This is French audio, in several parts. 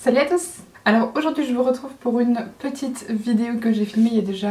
Salut à tous! Alors aujourd'hui je vous retrouve pour une petite vidéo que j'ai filmée il y a déjà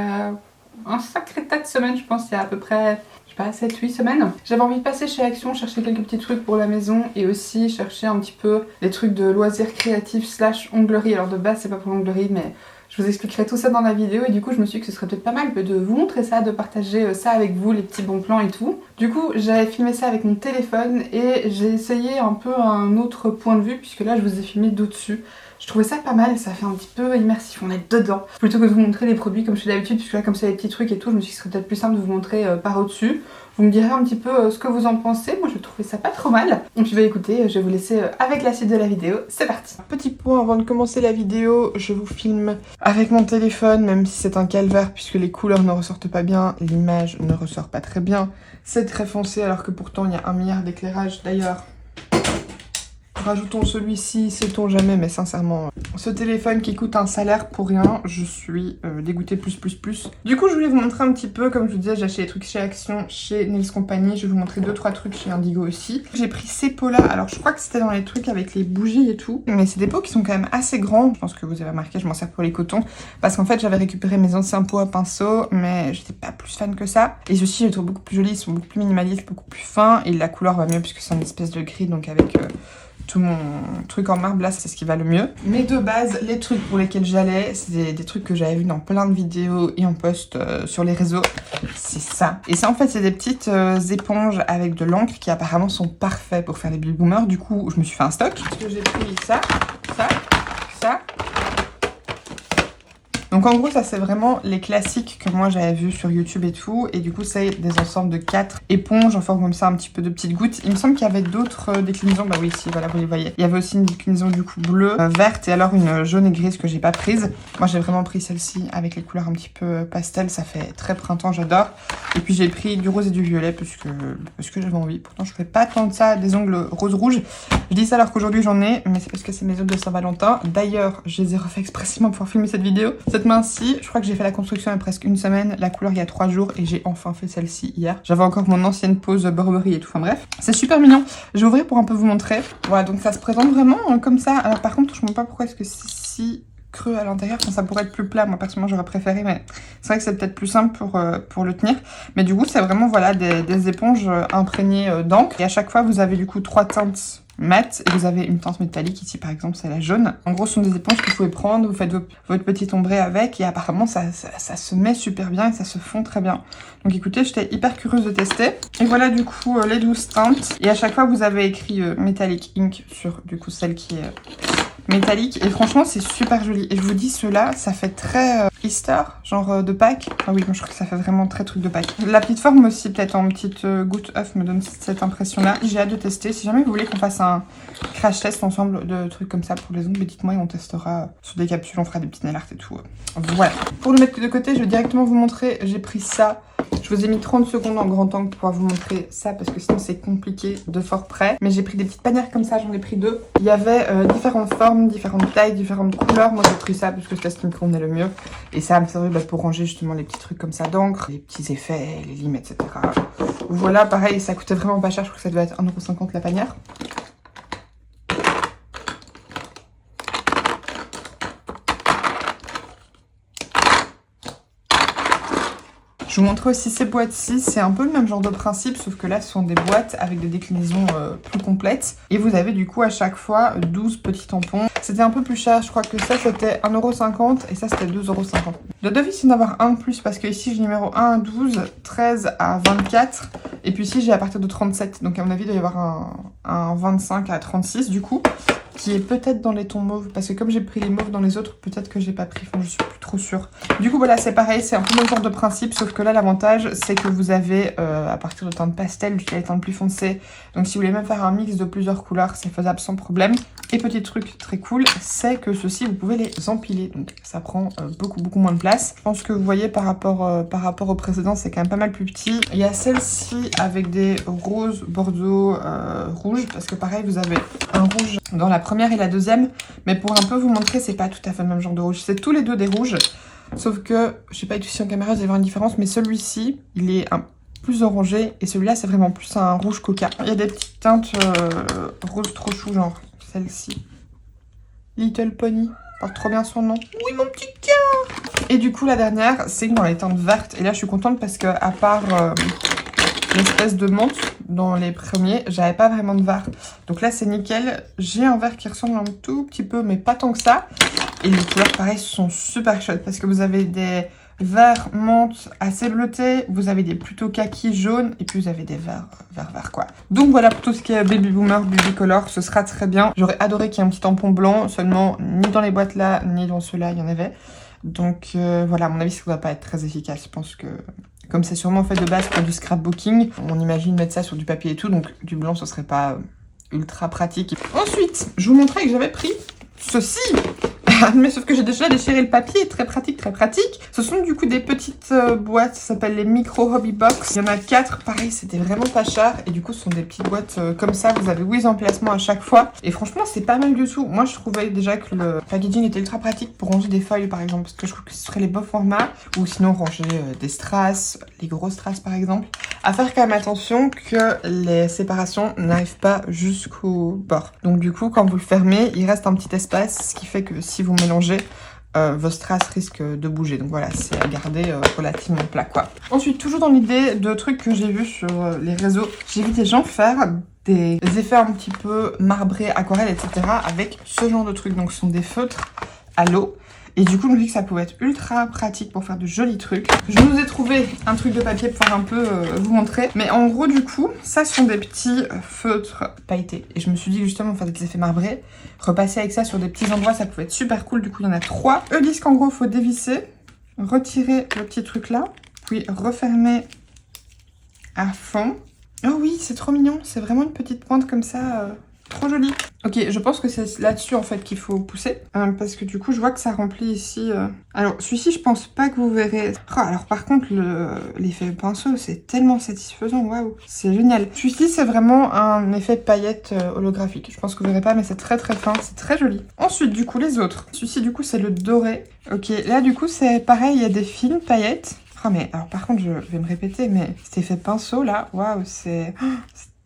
un sacré tas de semaines, je pense il y a à peu près, je sais pas, 7-8 semaines. J'avais envie de passer chez Action, chercher quelques petits trucs pour la maison et aussi chercher un petit peu des trucs de loisirs créatifs slash onglerie. Alors de base c'est pas pour l'onglerie mais je vous expliquerai tout ça dans la vidéo et du coup je me suis dit que ce serait peut-être pas mal de vous montrer ça, de partager ça avec vous, les petits bons plans et tout. Du coup j'avais filmé ça avec mon téléphone et j'ai essayé un peu un autre point de vue puisque là je vous ai filmé d'au-dessus. Je trouvais ça pas mal, ça fait un petit peu immersif, on est dedans. Plutôt que de vous montrer les produits comme je fais d'habitude, puisque là comme c'est des petits trucs et tout, je me suis dit que ce serait peut-être plus simple de vous montrer par au-dessus. Vous me direz un petit peu ce que vous en pensez, moi je trouvais ça pas trop mal. Donc je vais écouter, je vais vous laisser avec la suite de la vidéo, c'est parti. Petit point avant de commencer la vidéo, je vous filme avec mon téléphone, même si c'est un calvaire puisque les couleurs ne ressortent pas bien, l'image ne ressort pas très bien. C'est très foncé alors que pourtant il y a 1 milliard d'éclairages d'ailleurs. Rajoutons celui-ci, sait-on jamais, mais sincèrement, ce téléphone qui coûte un salaire pour rien, je suis dégoûtée plus. Du coup, je voulais vous montrer un petit peu, comme je vous disais, j'ai acheté des trucs chez Action, chez Nails Company, je vais vous montrer 2-3 trucs chez Indigo aussi. J'ai pris ces pots-là, alors je crois que c'était dans les trucs avec les bougies et tout, mais c'est des pots qui sont quand même assez grands, je pense que vous avez remarqué, je m'en sers pour les cotons, parce qu'en fait, j'avais récupéré mes anciens pots à pinceau, mais j'étais pas plus fan que ça. Et ceux-ci, je les trouve beaucoup plus jolis, ils sont beaucoup plus minimalistes, beaucoup plus fins, et la couleur va mieux puisque c'est une espèce de gris, donc avec... tout mon truc en marbre là, c'est ce qui va le mieux. Mais de base, les trucs pour lesquels j'allais, c'est des trucs que j'avais vus dans plein de vidéos et en post sur les réseaux. C'est ça. Et ça en fait, c'est des petites éponges avec de l'encre qui apparemment sont parfaits pour faire des baby boomers. Du coup, je me suis fait un stock. Parce que j'ai pris ça. Donc en gros ça c'est vraiment les classiques que moi j'avais vus sur YouTube et tout, et du coup c'est des ensembles de 4 éponges en forme comme ça, un petit peu de petites gouttes. Il me semble qu'il y avait d'autres déclinaisons, bah oui ici voilà vous les voyez. Il y avait aussi une déclinaison du coup bleue, verte et alors une jaune et grise que j'ai pas prise. Moi j'ai vraiment pris celle-ci avec les couleurs un petit peu pastel, ça fait très printemps, j'adore. Et puis j'ai pris du rose et du violet parce que j'avais envie. Pourtant je fais pas tant de ça, des ongles rose-rouge. Je dis ça alors qu'aujourd'hui j'en ai, mais c'est parce que c'est mes ongles de Saint-Valentin. D'ailleurs je les ai refait expressément pour filmer cette vidéo. Cette main-ci, je crois que j'ai fait la construction il y a presque 1 semaine, la couleur il y a 3 jours et j'ai enfin fait celle-ci hier. J'avais encore mon ancienne pose Burberry et tout, enfin bref. C'est super mignon. Je vais ouvrir pour un peu vous montrer. Voilà, donc ça se présente vraiment comme ça. Alors par contre, je ne sais pas pourquoi est-ce que c'est si creux à l'intérieur, enfin, ça pourrait être plus plat, moi personnellement j'aurais préféré, mais c'est vrai que c'est peut-être plus simple pour le tenir. Mais du coup c'est vraiment voilà des éponges imprégnées d'encre et à chaque fois vous avez du coup 3 teintes mat et vous avez une teinte métallique ici par exemple c'est la jaune. En gros ce sont des éponges que vous pouvez prendre, vous faites votre petit ombré avec et apparemment ça se met super bien et ça se fond très bien. Donc écoutez, j'étais hyper curieuse de tester. Et voilà du coup les 12 teintes et à chaque fois vous avez écrit Metallic Ink sur du coup celle qui est métallique et franchement c'est super joli. Et je vous dis ceux-là ça fait très Easter, genre de Pâques. Ah oui moi je trouve que ça fait vraiment très truc de Pâques. La petite forme aussi peut-être en petite goutte œuf me donne cette impression là. J'ai hâte de tester. Si jamais vous voulez qu'on fasse un crash test ensemble de trucs comme ça pour les ongles, dites-moi et on testera sur des capsules, on fera des petites nail art et tout. Voilà. Pour le mettre de côté je vais directement vous montrer, j'ai pris ça. Je vous ai mis 30 secondes en grand angle pour pouvoir vous montrer ça parce que sinon c'est compliqué de fort près. Mais j'ai pris des petites panières comme ça, j'en ai pris 2. Il y avait différentes formes, différentes tailles, différentes couleurs. Moi j'ai pris ça parce que c'est ce qui me convenait le mieux. Et ça me servait pour ranger justement les petits trucs comme ça d'encre, les petits effets, les limes, etc. Voilà, pareil, ça coûtait vraiment pas cher, je crois que ça devait être 1,50 € la panière. Je vous montre aussi ces boîtes-ci, c'est un peu le même genre de principe, sauf que là ce sont des boîtes avec des déclinaisons plus complètes. Et vous avez du coup à chaque fois 12 petits tampons. C'était un peu plus cher, je crois que ça c'était 1,50 € et ça c'était 2,50 €. Je devais ici en avoir un de plus parce que ici j'ai numéro 1 à 12, 13 à 24 et puis ici j'ai à partir de 37. Donc à mon avis il doit y avoir un 25 à 36 du coup. Qui est peut-être dans les tons mauves, parce que comme j'ai pris les mauves dans les autres, peut-être que j'ai pas pris, enfin je suis plus trop sûre. Du coup voilà, c'est pareil, c'est un peu le même genre de principe, sauf que là l'avantage c'est que vous avez à partir de teintes pastel jusqu'à les teintes plus foncées. Donc si vous voulez même faire un mix de plusieurs couleurs, c'est faisable sans problème. Et petit truc très cool, c'est que ceux-ci vous pouvez les empiler, donc ça prend beaucoup moins de place. Je pense que vous voyez par rapport au précédent, c'est quand même pas mal plus petit. Il y a celle-ci avec des roses, bordeaux, rouge, parce que pareil vous avez un rouge dans la première et la deuxième, mais pour un peu vous montrer, c'est pas tout à fait le même genre de rouge. C'est tous les deux des rouges, sauf que, je sais pas ici en caméra, vous allez voir une différence, mais celui-ci, il est un plus orangé et celui-là, c'est vraiment plus un rouge coca. Il y a des petites teintes rose trop chou, genre celle-ci. Little Pony. Porte trop bien son nom. Oui, mon petit cœur. Et du coup, la dernière, c'est dans les teintes vertes. Et là, je suis contente parce que, à part l'espèce de menthe dans les premiers, j'avais pas vraiment de vert. Donc là, c'est nickel. J'ai un vert qui ressemble un tout petit peu, mais pas tant que ça. Et les couleurs, pareil, sont super chouettes parce que vous avez des verts menthe assez bleutés, vous avez des plutôt kaki jaunes, et puis vous avez des verts quoi. Donc voilà pour tout ce qui est Baby Boomer, Baby Color, ce sera très bien. J'aurais adoré qu'il y ait un petit tampon blanc, seulement ni dans les boîtes là, ni dans ceux-là, il y en avait. Donc voilà, à mon avis, ça ne va pas être très efficace. Je pense que, comme c'est sûrement fait de base pour du scrapbooking, on imagine mettre ça sur du papier et tout, donc du blanc, ce serait pas ultra pratique. Ensuite, je vous montrais que j'avais pris ceci. Mais sauf que j'ai déjà déchiré le papier, très pratique, très pratique. Ce sont du coup des petites boîtes, ça s'appelle les Micro Hobby Box. Il y en a 4, pareil, c'était vraiment pas cher. Et du coup, ce sont des petites boîtes comme ça, vous avez 8 emplacements à chaque fois. Et franchement, c'est pas mal du tout. Moi, je trouvais déjà que le packaging était ultra pratique pour ranger des feuilles, par exemple. Parce que je trouve que ce serait les beaux formats. Ou sinon, ranger des strass, les grosses strass, par exemple. À faire quand même attention que les séparations n'arrivent pas jusqu'au bord. Donc du coup, quand vous le fermez, il reste un petit espace, ce qui fait que si vous mélangez, vos strass risquent de bouger. Donc voilà, c'est à garder relativement plat, quoi. Ensuite, toujours dans l'idée de trucs que j'ai vus sur les réseaux, j'ai vu des gens faire des effets un petit peu marbrés, aquarelles, etc. avec ce genre de trucs. Donc ce sont des feutres à l'eau. Et du coup, je me dis que ça pouvait être ultra pratique pour faire de jolis trucs. Je vous ai trouvé un truc de papier pour un peu vous montrer. Mais en gros, du coup, ça sont des petits feutres pailletés. Et je me suis dit justement faire des effets marbrés. Repasser avec ça sur des petits endroits, ça pouvait être super cool. Du coup, il y en a 3. Eux disent qu'en gros, il faut dévisser, retirer le petit truc là, puis refermer à fond. Oh oui, c'est trop mignon. C'est vraiment une petite pointe comme ça... Trop joli. Ok, je pense que c'est là-dessus en fait qu'il faut pousser. Parce que du coup, je vois que ça remplit ici. Alors, celui-ci, je pense pas que vous verrez. Oh, alors par contre, l'effet pinceau, c'est tellement satisfaisant. Waouh, c'est génial. Celui-ci, c'est vraiment un effet paillette holographique. Je pense que vous verrez pas, mais c'est très très fin. C'est très joli. Ensuite, du coup, les autres. Celui-ci, du coup, c'est le doré. Ok, là, du coup, c'est pareil. Il y a des fines paillettes. Oh, mais alors par contre, je vais me répéter, mais cet effet pinceau là, waouh, c'est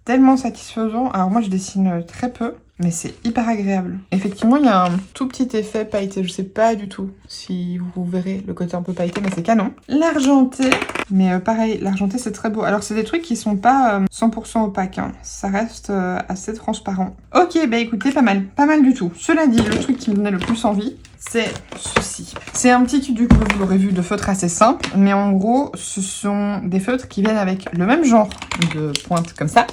tellement satisfaisant. Alors moi je dessine très peu, mais c'est hyper agréable. Effectivement, il y a un tout petit effet pailleté. Je sais pas du tout si vous verrez le côté un peu pailleté, mais c'est canon. L'argenté, mais pareil, l'argenté c'est très beau. Alors c'est des trucs qui sont pas 100% opaques, hein. Ça reste assez transparent. Ok, bah écoutez, pas mal du tout. Cela dit, le truc qui me donnait le plus envie, c'est ceci. C'est un petit tube, du coup, vous l'aurez vu, de feutre assez simple, mais en gros, ce sont des feutres qui viennent avec le même genre de pointe comme ça,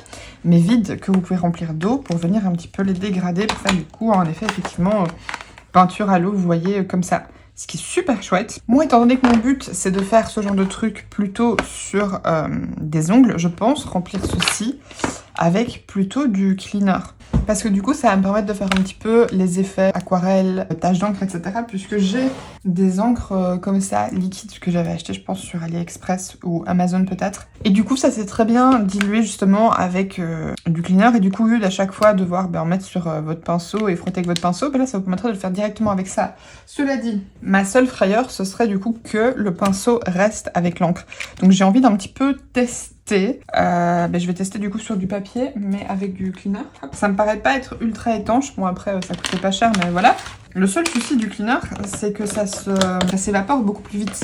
mais vides, que vous pouvez remplir d'eau pour venir un petit peu les dégrader, pour faire du coup, en effet, effectivement, peinture à l'eau, vous voyez, comme ça. Ce qui est super chouette. Moi, étant donné que mon but, c'est de faire ce genre de truc plutôt sur des ongles, je pense remplir ceci avec plutôt du cleaner. Parce que du coup, ça va me permettre de faire un petit peu les effets aquarelles, taches d'encre, etc. Puisque j'ai des encres comme ça, liquides, que j'avais acheté, je pense, sur AliExpress ou Amazon peut-être. Et du coup, ça s'est très bien dilué justement avec du cleaner. Et du coup, au lieu d'à chaque fois devoir en mettre sur votre pinceau et frotter avec votre pinceau, là, ça vous permettra de le faire directement avec ça. Cela dit, ma seule frayeur, ce serait du coup que le pinceau reste avec l'encre. Donc j'ai envie d'un petit peu tester. Je vais tester du coup sur du papier, mais avec du cleaner. Ça me paraît pas être ultra étanche. Bon, après, ça coûtait pas cher, mais voilà. Le seul souci du cleaner, c'est que ça s'évapore beaucoup plus vite.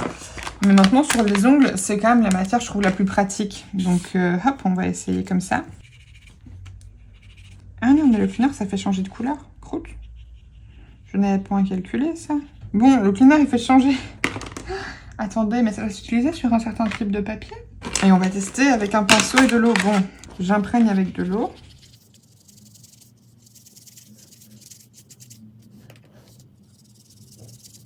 Mais maintenant, sur les ongles, c'est quand même la matière, je trouve, la plus pratique. Donc, hop, on va essayer comme ça. Ah non, mais le cleaner, ça fait changer de couleur. Croûte. Je n'avais pas calculé, ça. Bon, le cleaner, il fait changer. Attendez, mais ça va s'utiliser sur un certain type de papier. Et on va tester avec un pinceau et de l'eau. Bon, j'imprègne avec de l'eau.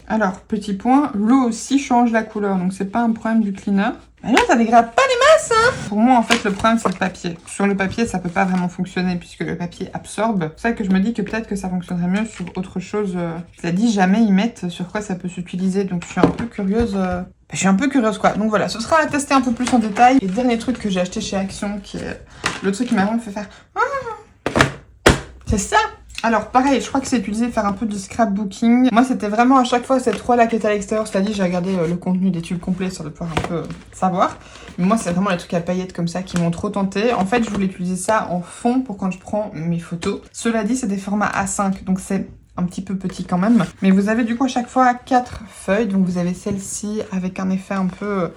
Alors, petit point, l'eau aussi change la couleur, donc c'est pas un problème du cleaner. Mais non, ça dégrade pas les masses, hein. Pour moi, en fait, le problème, c'est le papier. Sur le papier, ça peut pas vraiment fonctionner puisque le papier absorbe. C'est pour ça que je me dis que peut-être que ça fonctionnerait mieux sur autre chose. Cela dit, jamais ils mettent sur quoi ça peut s'utiliser, donc je suis un peu curieuse. Je suis un peu curieuse, quoi. Donc voilà, ce sera à tester un peu plus en détail. Et dernier truc que j'ai acheté chez Action, qui est le truc qui m'a vraiment fait faire... C'est ça! Alors pareil, je crois que c'est utilisé pour faire un peu du scrapbooking. Moi c'était vraiment à chaque fois cette toile là qui était à l'extérieur, c'est-à-dire j'ai regardé le contenu des tubes complets sur de pouvoir un peu savoir. Mais moi c'est vraiment les trucs à paillettes comme ça qui m'ont trop tenté. En fait je voulais utiliser ça en fond pour quand je prends mes photos. Cela dit c'est des formats A5, donc c'est un petit peu petit quand même. Mais vous avez du coup à chaque fois 4 feuilles. Donc vous avez celle-ci avec un effet un peu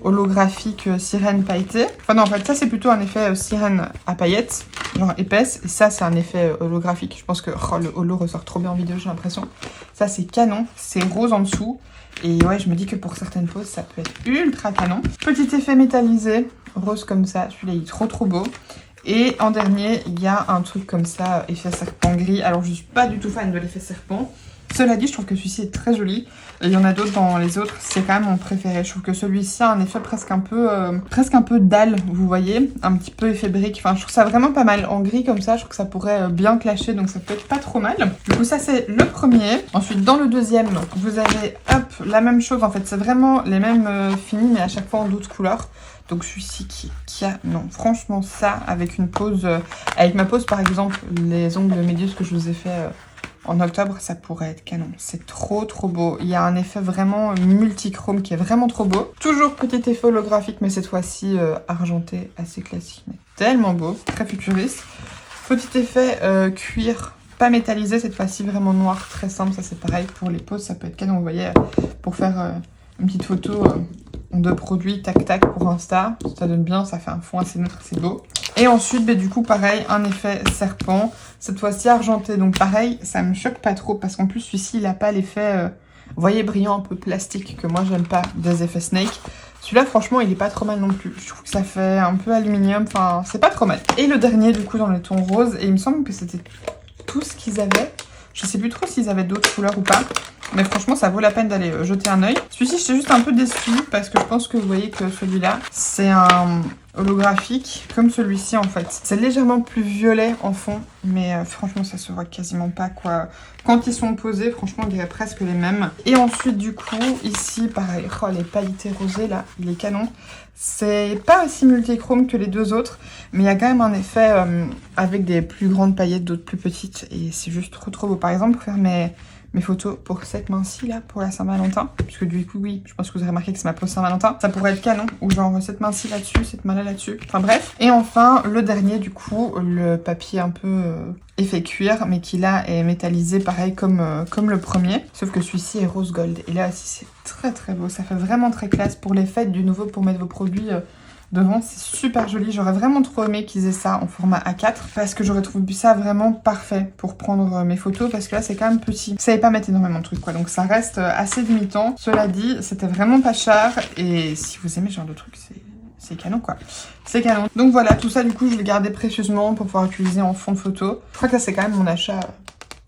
holographique sirène pailletée. Enfin non, en fait ça c'est plutôt un effet sirène à paillettes, genre épaisse. Et ça c'est un effet holographique. Je pense que le holo ressort trop bien en vidéo, j'ai l'impression. Ça c'est canon, c'est rose en dessous. Et ouais, je me dis que pour certaines poses ça peut être ultra canon. Petit effet métallisé, rose comme ça, celui-là il est trop beau. Et en dernier, il y a un truc comme ça, effet serpent gris. Alors je suis pas du tout fan de l'effet serpent. Cela dit, je trouve que celui-ci est très joli. Et il y en a d'autres dans les autres, c'est quand même mon préféré. Je trouve que celui-ci a un effet presque un peu dalle, vous voyez. Un petit peu effet brique. Enfin, je trouve ça vraiment pas mal. En gris comme ça, je trouve que ça pourrait bien clasher, donc ça peut être pas trop mal. Du coup, ça c'est le premier. Ensuite, dans le deuxième, vous avez, hop, la même chose. En fait, c'est vraiment les mêmes finis, mais à chaque fois en d'autres couleurs. Donc celui-ci qui a, non, franchement ça, avec une pose, avec ma pose par exemple, les ongles médius que je vous ai fait en octobre, ça pourrait être canon. C'est trop beau. Il y a un effet vraiment multichrome qui est vraiment trop beau. Toujours petit effet holographique, mais cette fois-ci argenté, assez classique, mais tellement beau, très futuriste. Petit effet cuir, pas métallisé, cette fois-ci vraiment noir, très simple. Ça c'est pareil pour les poses, ça peut être canon, vous voyez, pour faire une petite photo de produits tac pour Insta. Ça donne bien, ça fait un fond assez neutre, c'est beau. Et ensuite, bah, du coup, pareil, un effet serpent. Cette fois-ci argenté, donc pareil, ça me choque pas trop parce qu'en plus, celui-ci, il a pas l'effet, vous voyez, brillant un peu plastique que moi, j'aime pas des effets snake. Celui-là, franchement, il est pas trop mal non plus. Je trouve que ça fait un peu aluminium, enfin, c'est pas trop mal. Et le dernier, du coup, dans le ton rose, et il me semble que c'était tout ce qu'ils avaient. Je sais plus trop s'ils avaient d'autres couleurs ou pas. Mais franchement, ça vaut la peine d'aller jeter un œil. Celui-ci, j'étais juste un peu déçue parce que je pense que vous voyez que celui-là, c'est un holographique comme celui-ci en fait. C'est légèrement plus violet en fond, mais franchement, ça se voit quasiment pas quoi. Quand ils sont posés, franchement, on dirait presque les mêmes. Et ensuite, du coup, ici, pareil, oh, les pailletés rosées là, il est canon. C'est pas aussi multichrome que les deux autres, mais il y a quand même un effet avec des plus grandes paillettes, d'autres plus petites, et c'est juste trop beau. Par exemple, pour faire mes photos pour cette main-ci là, pour la Saint-Valentin, puisque du coup, oui, je pense que vous avez remarqué que c'est ma pose Saint-Valentin, ça pourrait être canon, ou genre cette main-ci là-dessus, cette main-là là-dessus, enfin bref. Et enfin, le dernier, du coup, le papier un peu effet cuir, mais qui là est métallisé pareil comme le premier, sauf que celui-ci est rose gold, et là aussi c'est très beau, ça fait vraiment très classe pour les fêtes, du nouveau pour mettre vos produits devant, c'est super joli. J'aurais vraiment trop aimé qu'ils aient ça en format A4 parce que j'aurais trouvé ça vraiment parfait pour prendre mes photos parce que là c'est quand même petit. Vous savez pas mettre énormément de trucs quoi, donc ça reste assez limitant. Cela dit, c'était vraiment pas cher et si vous aimez ce genre de trucs, c'est canon quoi. C'est canon. Donc voilà, tout ça du coup je l'ai gardé précieusement pour pouvoir utiliser en fond de photo. Je crois que là c'est quand même mon achat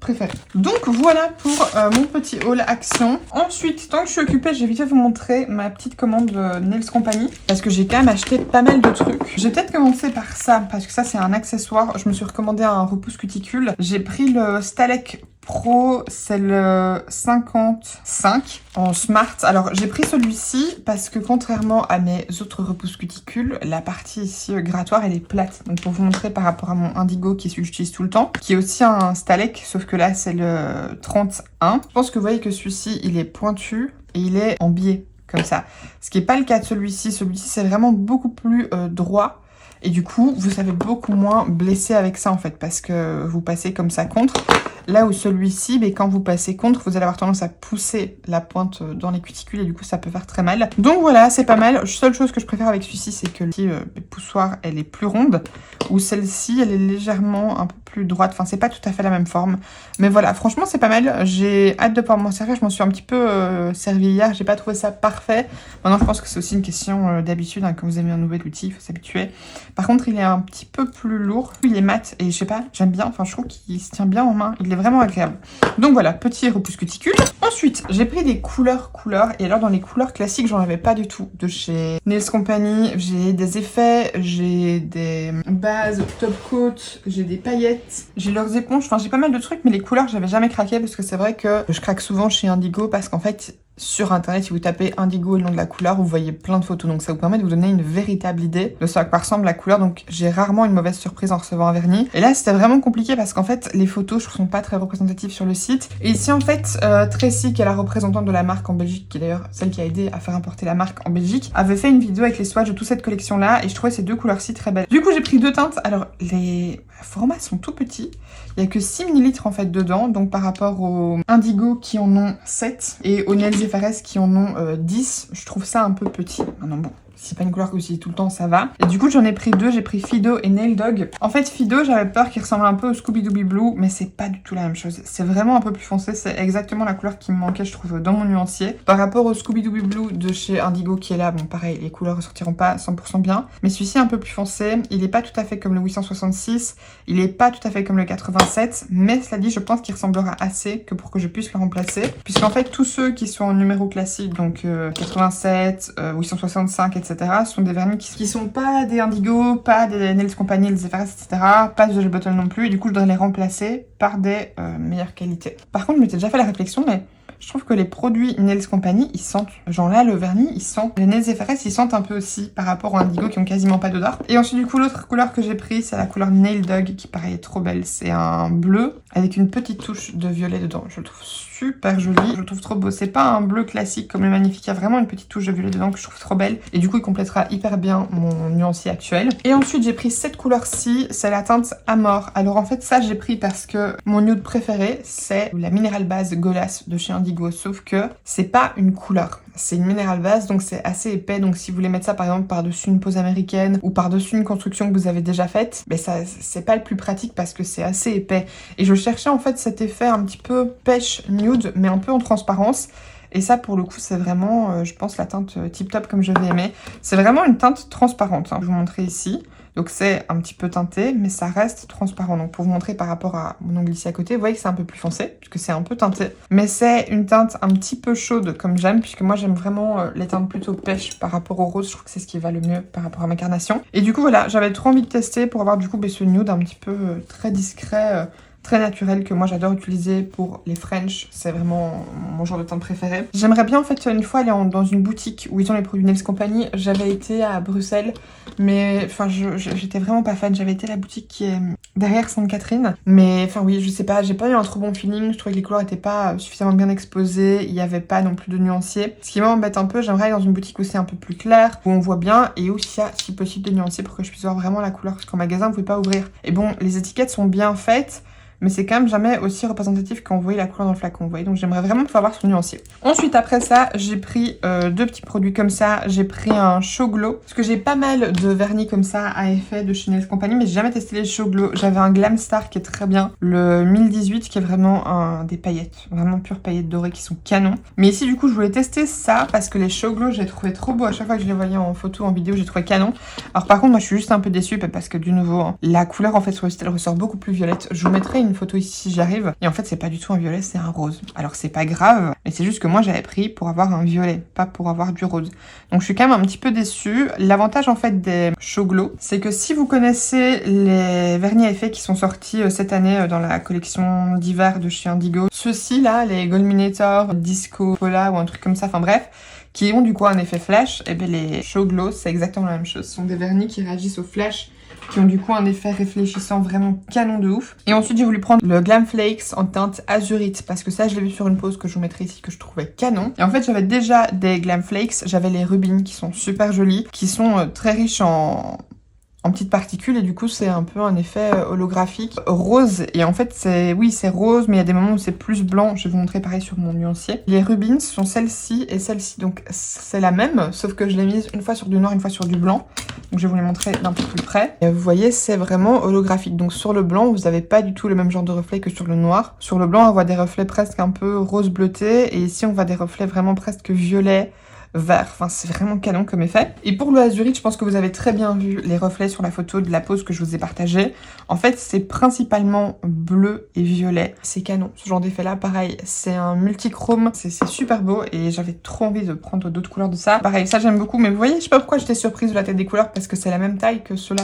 préféré. Donc voilà pour mon petit haul action. Ensuite, tant que je suis occupée, j'ai vite fait vous montrer ma petite commande Nails Company parce que j'ai quand même acheté pas mal de trucs. J'ai peut-être commencé par ça parce que ça c'est un accessoire. Je me suis recommandé un repousse cuticule. J'ai pris le Stalek Pro, c'est le 55 en Smart. Alors j'ai pris celui-ci parce que contrairement à mes autres repousses cuticules, la partie ici grattoir elle est plate. Donc pour vous montrer par rapport à mon Indigo qui est celui que j'utilise tout le temps, qui est aussi un Stalek, sauf que là c'est le 31. Je pense que vous voyez que celui-ci il est pointu et il est en biais comme ça. Ce qui n'est pas le cas de celui-ci. Celui-ci c'est vraiment beaucoup plus droit. Et du coup, vous savez beaucoup moins blesser avec ça en fait, parce que vous passez comme ça contre. Là où celui-ci, mais quand vous passez contre, vous allez avoir tendance à pousser la pointe dans les cuticules et du coup ça peut faire très mal. Donc voilà, c'est pas mal. La seule chose que je préfère avec celui-ci, c'est que le poussoir, elle est plus ronde, ou celle-ci, elle est légèrement un peu plus droite. Enfin, c'est pas tout à fait la même forme. Mais voilà, franchement, c'est pas mal. J'ai hâte de pouvoir m'en servir. Je m'en suis un petit peu servi hier. J'ai pas trouvé ça parfait. Maintenant, je pense que c'est aussi une question d'habitude. Hein. Quand vous aimez un nouvel outil, il faut s'habituer. Par contre, il est un petit peu plus lourd. Il est mat et je sais pas, j'aime bien. Enfin, je trouve qu'il se tient bien en main. Il est vraiment agréable. Donc voilà, petit repousse cuticule. Ensuite, j'ai pris des couleurs. Et alors, dans les couleurs classiques, j'en avais pas du tout. De chez Nails Company, j'ai des effets, j'ai des bases top coat, j'ai des paillettes, j'ai leurs éponges. Enfin, j'ai pas mal de trucs, mais les couleurs, j'avais jamais craqué parce que c'est vrai que je craque souvent chez Indigo parce qu'en fait, sur internet, si vous tapez indigo et le nom de la couleur, vous voyez plein de photos. Donc ça vous permet de vous donner une véritable idée de ce à quoi ressemble la couleur. Donc j'ai rarement une mauvaise surprise en recevant un vernis. Et là c'était vraiment compliqué parce qu'en fait les photos je trouve sont pas très représentatives sur le site. Et ici en fait Tracy, qui est la représentante de la marque en Belgique, qui est d'ailleurs celle qui a aidé à faire importer la marque en Belgique, avait fait une vidéo avec les swatchs de toute cette collection là et je trouvais ces deux couleurs-ci très belles. Du coup j'ai pris deux teintes. Alors les formats sont tout petits. Il n'y a que 6 ml en fait dedans, donc par rapport aux Indigo qui en ont 7 et aux Nails FRS qui en ont 10, je trouve ça un peu petit. Ah non bon, c'est pas une couleur que j'utilise tout le temps, ça va. Et du coup j'en ai pris deux, j'ai pris Fido et Nail Dog. En fait Fido, j'avais peur qu'il ressemble un peu au Scooby-Dooby Blue, mais c'est pas du tout la même chose. C'est vraiment un peu plus foncé, c'est exactement la couleur qui me manquait je trouve dans mon nuancier. Par rapport au Scooby-Dooby Blue de chez Indigo qui est là, bon pareil, les couleurs ressortiront pas 100% bien, mais celui-ci est un peu plus foncé. Il est pas tout à fait comme le 866, il est pas tout à fait comme le 87, mais cela dit je pense qu'il ressemblera assez que pour que je puisse le remplacer, puisqu'en fait tous ceux qui sont en numéro classique, donc 87, 865, etc. sont des vernis qui sont pas des Indigo, pas des Nails Company, des FRS, etc. Pas de Gel Bottle non plus, et du coup je devrais les remplacer par des meilleures qualités. Par contre je m'étais déjà fait la réflexion, mais je trouve que les produits Nails Company, ils sentent, genre là le vernis, ils sentent, les Nails FRS, ils sentent un peu aussi par rapport aux Indigo qui ont quasiment pas d'odeur. Et ensuite du coup l'autre couleur que j'ai pris, c'est la couleur Nail Dog qui pareil est trop belle. C'est un bleu avec une petite touche de violet dedans. Je le trouve super joli, je le trouve trop beau. C'est pas un bleu classique comme le Magnifique, il y a vraiment une petite touche de violet dedans que je trouve trop belle. Et du coup il complétera hyper bien mon nuancier actuel. Et ensuite j'ai pris cette couleur-ci, c'est la teinte Amor. Alors en fait ça j'ai pris parce que mon nude préféré c'est la Mineral Base Golas de chez Indigo. Sauf que c'est pas une couleur, c'est une Mineral Base, donc c'est assez épais. Donc si vous voulez mettre ça par exemple par-dessus une pose américaine ou par-dessus une construction que vous avez déjà faite, ben ça c'est pas le plus pratique parce que c'est assez épais. Et je cherchais en fait cet effet un petit peu pêche nude mais un peu en transparence. Et ça pour le coup c'est vraiment je pense la teinte Tip Top comme je vais aimer. C'est vraiment une teinte transparente, hein. Je vais vous montrer ici. Donc c'est un petit peu teinté, mais ça reste transparent. Donc pour vous montrer par rapport à mon ongle ici à côté, vous voyez que c'est un peu plus foncé, puisque c'est un peu teinté. Mais c'est une teinte un petit peu chaude comme j'aime, puisque moi j'aime vraiment les teintes plutôt pêche par rapport au rose. Je trouve que c'est ce qui va le mieux par rapport à ma carnation. Et du coup voilà, j'avais trop envie de tester pour avoir du coup ce nude un petit peu très discret, très naturel, que moi j'adore utiliser pour les French. C'est vraiment mon genre de teinte préféré. J'aimerais bien en fait une fois aller dans une boutique où ils ont les produits Nails Company. J'avais été à Bruxelles, mais enfin j'étais vraiment pas fan. J'avais été à la boutique qui est derrière Sainte-Catherine, mais enfin oui je sais pas, j'ai pas eu un trop bon feeling. Je trouvais que les couleurs étaient pas suffisamment bien exposées, il y avait pas non plus de nuancier. Ce qui m'embête un peu, j'aimerais aller dans une boutique où c'est un peu plus clair, où on voit bien et où il y a si possible des nuanciers pour que je puisse voir vraiment la couleur, parce qu'en magasin vous pouvez pas ouvrir. Et bon, les étiquettes sont bien faites, mais c'est quand même jamais aussi représentatif quand vous voyez la couleur dans le flacon, vous voyez. Donc j'aimerais vraiment pouvoir voir son nuancier. Ensuite après ça, j'ai pris deux petits produits comme ça. J'ai pris un Show Glow, parce que j'ai pas mal de vernis comme ça à effet de chez Nails Company, mais j'ai jamais testé les Show Glow. J'avais un Glam Star qui est très bien, le 1018 qui est vraiment des paillettes, vraiment pures paillettes dorées qui sont canons. Mais ici du coup je voulais tester ça parce que les Show Glow j'ai trouvé trop beau à chaque fois que je les voyais en photo, en vidéo, j'ai trouvé canon. Alors par contre moi je suis juste un peu déçue parce que du nouveau, hein, la couleur en fait sur le site elle ressort beaucoup plus violette. Je vous mettrai une photo ici si j'arrive, et en fait c'est pas du tout un violet, c'est un rose. Alors c'est pas grave, mais c'est juste que moi j'avais pris pour avoir un violet, pas pour avoir du rose. Donc je suis quand même un petit peu déçue. L'avantage en fait des Show Glow, c'est que si vous connaissez les vernis à effet qui sont sortis cette année dans la collection d'hiver de chez Indigo, ceux-ci là, les Goldminator, Disco, Pola ou un truc comme ça, enfin bref, qui ont du coup un effet flash, et bien les Show Glow c'est exactement la même chose. Ce sont des vernis qui réagissent au flash, qui ont du coup un effet réfléchissant vraiment canon de ouf. Et ensuite j'ai voulu prendre le Glam Flakes en teinte azurite, parce que ça je l'ai vu sur une pose que je vous mettrai ici que je trouvais canon. Et en fait j'avais déjà des Glam Flakes, j'avais les rubines qui sont super jolies, qui sont très riches en petites particules, et du coup c'est un peu un effet holographique rose. Et en fait c'est rose, mais il y a des moments où c'est plus blanc. Je vais vous montrer pareil sur mon nuancier. Les rubines sont celle-ci et celle-ci, donc c'est la même, sauf que je l'ai mise une fois sur du noir, une fois sur du blanc. Donc je vais vous les montrer d'un peu plus près. Et vous voyez c'est vraiment holographique. Donc sur le blanc vous n'avez pas du tout le même genre de reflet que sur le noir. Sur le blanc on voit des reflets presque un peu rose bleuté, et ici on voit des reflets vraiment presque violet, vert, enfin c'est vraiment canon comme effet. Et pour le azurite, je pense que vous avez très bien vu les reflets sur la photo de la pose que je vous ai partagée. En fait c'est principalement bleu et violet, c'est canon. Ce genre d'effet là pareil, c'est un multichrome, c'est super beau, et j'avais trop envie de prendre d'autres couleurs de ça. Pareil, ça j'aime beaucoup, mais vous voyez, je sais pas pourquoi j'étais surprise de la tête des couleurs, parce que c'est la même taille que ceux-là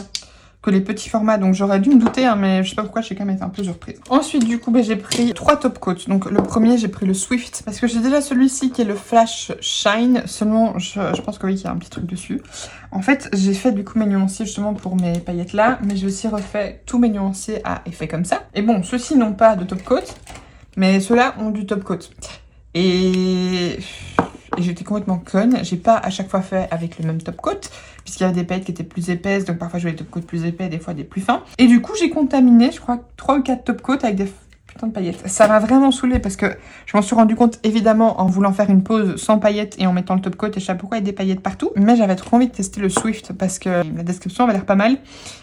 que les petits formats. Donc j'aurais dû me douter, hein, mais je sais pas pourquoi, j'ai quand même été un peu surprise. Ensuite, du coup, j'ai pris 3 top coats. Donc le premier, j'ai pris le Swift parce que j'ai déjà celui-ci qui est le Flash Shine. Seulement, je pense que oui, qu'il y a un petit truc dessus. En fait, j'ai fait du coup mes nuanciers justement pour mes paillettes là, mais j'ai aussi refait tous mes nuanciers à effet comme ça. Et bon, ceux-ci n'ont pas de top coat, mais ceux-là ont du top coat. Et j'étais complètement conne, j'ai pas à chaque fois fait avec le même top coat, puisqu'il y avait des paillettes qui étaient plus épaisses, donc parfois je voulais des top coats plus épais, des fois des plus fins. Et du coup, j'ai contaminé, je crois, 3 ou 4 top coats avec des de paillettes. Ça m'a vraiment saoulée parce que je m'en suis rendu compte évidemment en voulant faire une pause sans paillettes et en mettant le top coat et je sais pas pourquoi il y a des paillettes partout, mais j'avais trop envie de tester le Swift parce que la description avait l'air pas mal.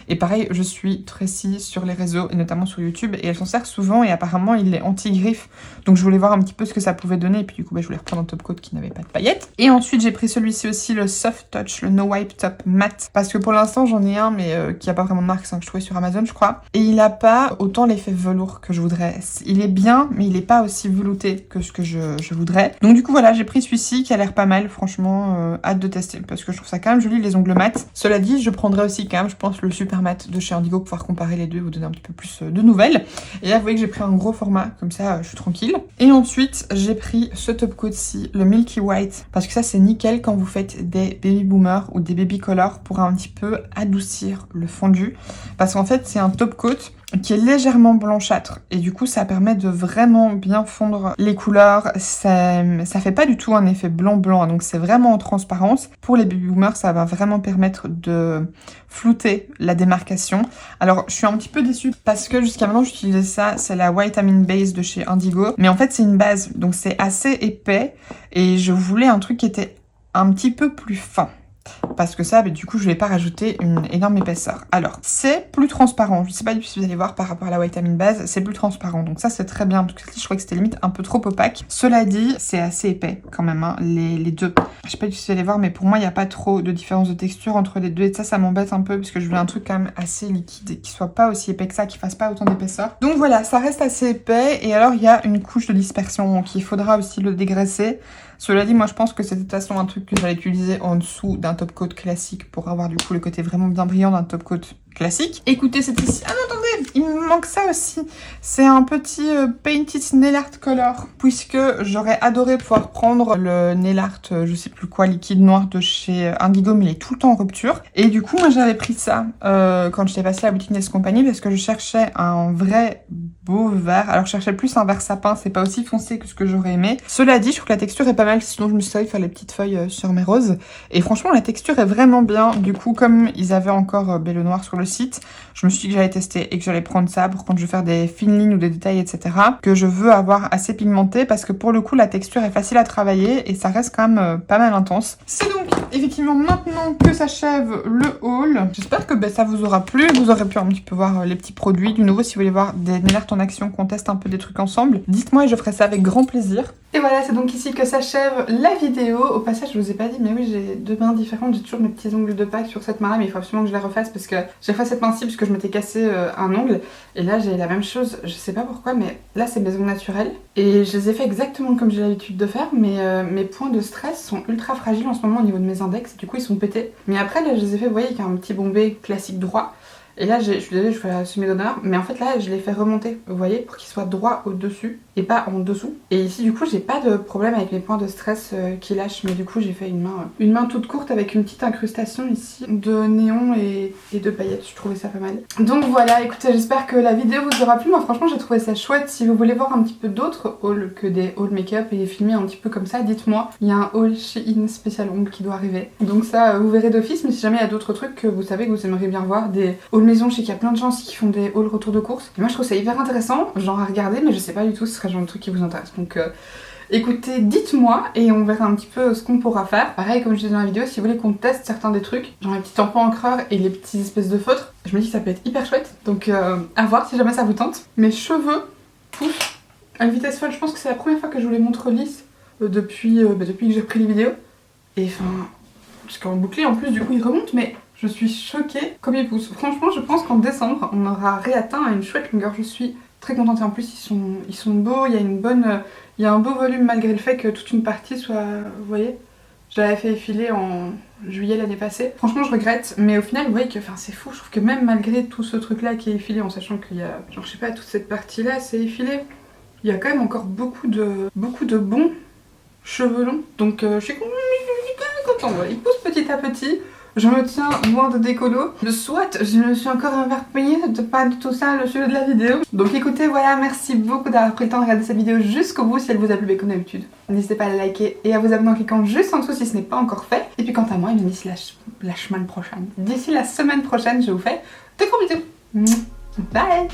Et pareil, je suis Tracy sur les réseaux et notamment sur YouTube et elle s'en sert souvent et apparemment il est anti-griffe, donc je voulais voir un petit peu ce que ça pouvait donner et puis du coup je voulais reprendre un top coat qui n'avait pas de paillettes. Et ensuite j'ai pris celui-ci aussi, le Soft Touch, le No Wipe Top Matte, parce que pour l'instant j'en ai un mais qui a pas vraiment de marque, c'est un que je trouvais sur Amazon je crois, et il a pas autant l'effet velours que je voudrais. Il est bien, mais il est pas aussi velouté que ce que je voudrais. Donc du coup voilà, j'ai pris celui-ci qui a l'air pas mal, franchement, hâte de tester parce que je trouve ça quand même joli les ongles mat. Cela dit, je prendrai aussi quand même, je pense, le Super Matte de chez Indigo pour pouvoir comparer les deux, vous donner un petit peu plus de nouvelles. Et là, vous voyez que j'ai pris un gros format, comme ça, je suis tranquille. Et ensuite, j'ai pris ce top coat-ci, le Milky White, parce que ça, c'est nickel quand vous faites des baby boomers ou des baby color pour un petit peu adoucir le fondu. Parce qu'en fait, c'est un top coat qui est légèrement blanchâtre et du coup ça permet de vraiment bien fondre les couleurs, ça fait pas du tout un effet blanc donc c'est vraiment en transparence. Pour les baby boomers ça va vraiment permettre de flouter la démarcation. Alors je suis un petit peu déçue parce que jusqu'à maintenant j'utilisais ça, c'est la Whitamine Base de chez Indigo, mais en fait c'est une base donc c'est assez épais et je voulais un truc qui était un petit peu plus fin. Parce que ça, du coup, je vais pas rajouter une énorme épaisseur. Alors, c'est plus transparent. Je sais pas si vous allez voir par rapport à la Whitamine Base, c'est plus transparent. Donc ça, c'est très bien. Parce que je trouvais que c'était limite un peu trop opaque. Cela dit, c'est assez épais quand même, hein, les deux. Je sais pas si vous allez voir, mais pour moi, il n'y a pas trop de différence de texture entre les deux. Et ça m'embête un peu parce que je voulais un truc quand même assez liquide et qui soit pas aussi épais que ça, qui fasse pas autant d'épaisseur. Donc voilà, ça reste assez épais. Et alors, il y a une couche de dispersion. Donc il faudra aussi le dégraisser. Cela dit, moi je pense que c'est de toute façon un truc que j'allais utiliser en dessous d'un top coat classique pour avoir du coup le côté vraiment bien brillant d'un top coat classique. Écoutez, c'est ici. Ah non, attendez, il me manque ça aussi. C'est un petit Painted Nail Art Color, puisque j'aurais adoré pouvoir prendre le Nail Art, je sais plus quoi, liquide noir de chez Indigo, mais il est tout le temps en rupture. Et du coup, moi j'avais pris ça quand j'étais passée à la boutique Nails Company parce que je cherchais un vrai beau vert. Alors je cherchais plus un vert sapin, c'est pas aussi foncé que ce que j'aurais aimé. Cela dit, je trouve que la texture est pas mal, sinon je me suis servi de faire les petites feuilles sur mes roses. Et franchement, la texture est vraiment bien. Du coup, comme ils avaient encore le noir sur le site, je me suis dit que j'allais tester et que j'allais prendre ça pour quand je vais faire des fines lignes ou des détails, etc. Que je veux avoir assez pigmenté parce que pour le coup, la texture est facile à travailler et ça reste quand même pas mal intense. C'est donc effectivement maintenant que s'achève le haul. J'espère que ça vous aura plu. Vous aurez pu un petit peu voir les petits produits. Du nouveau, si vous voulez voir des nail art en action, qu'on teste un peu des trucs ensemble, dites-moi et je ferai ça avec grand plaisir. Et voilà, c'est donc ici que s'achève la vidéo. Au passage, je vous ai pas dit, mais oui, j'ai deux mains différentes. J'ai toujours mes petits ongles de Pâques sur cette main-là, mais il faut absolument que je les refasse parce que j'ai fait cette main-ci parce que je m'étais cassé un ongle. Et là, j'ai la même chose. Je sais pas pourquoi, mais là, c'est mes ongles naturels. Et je les ai fait exactement comme j'ai l'habitude de faire, mais mes points de stress sont ultra fragiles en ce moment au niveau de mes index. Du coup, ils sont pétés. Mais après, là, je les ai fait, vous voyez, avec un petit bombé classique droit. Et là, je suis désolée, je fais la semi-d'honneur, mais en fait là, je l'ai fait remonter, vous voyez, pour qu'il soit droit au-dessus et pas en dessous. Et ici, du coup, j'ai pas de problème avec mes points de stress qui lâchent, mais du coup, j'ai fait une main toute courte avec une petite incrustation ici de néon et de paillettes. Je trouvais ça pas mal. Donc voilà, écoutez, j'espère que la vidéo vous aura plu. Moi, franchement, j'ai trouvé ça chouette. Si vous voulez voir un petit peu d'autres hauls que des hauls make-up et filmer un petit peu comme ça, dites-moi. Il y a un haul Shein spécial ongles qui doit arriver. Donc ça, vous verrez d'office, mais si jamais il y a d'autres trucs que vous savez que vous aimeriez bien voir, des hauls maison, je sais qu'il y a plein de gens aussi qui font des hauls retour de course. Et moi je trouve ça hyper intéressant, genre à regarder, mais je sais pas du tout si ce serait le genre de truc qui vous intéresse. Donc écoutez, dites-moi et on verra un petit peu ce qu'on pourra faire. Pareil, comme je disais dans la vidéo, si vous voulez qu'on teste certains des trucs, genre les petits tampons encreurs et les petits espèces de feutres, je me dis que ça peut être hyper chouette. Donc à voir si jamais ça vous tente. Mes cheveux poussent à une vitesse folle. Je pense que c'est la première fois que je vous les montre lisses depuis que j'ai pris les vidéos. Et enfin, jusqu'en bouclé en plus, du coup ils remontent, mais je suis choquée comme ils poussent. Franchement, je pense qu'en décembre, on aura réatteint une chouette longueur. Je suis très contente. Et en plus, ils sont beaux. Il y a un beau volume malgré le fait que toute une partie soit, vous voyez, J'avais fait effiler en juillet l'année passée. Franchement je regrette, mais au final vous voyez que c'est fou, je trouve que même malgré tout ce truc là qui est effilé, en sachant qu'il y a, genre je sais pas, toute cette partie là c'est effilé, il y a quand même encore beaucoup de bons cheveux longs. Donc je suis quand même contente, voilà. Il pousse petit à petit. Je me tiens loin de décolo. Soit je me suis encore éparpillée, c'est pas du tout ça le sujet de la vidéo. Donc écoutez, voilà, merci beaucoup d'avoir pris le temps de regarder cette vidéo jusqu'au bout si elle vous a plu, comme d'habitude. N'hésitez pas à la liker et à vous abonner en cliquant juste en dessous si ce n'est pas encore fait. Et puis quant à moi, d'ici la semaine prochaine. D'ici la semaine prochaine, je vous fais de gros bisous. Bye!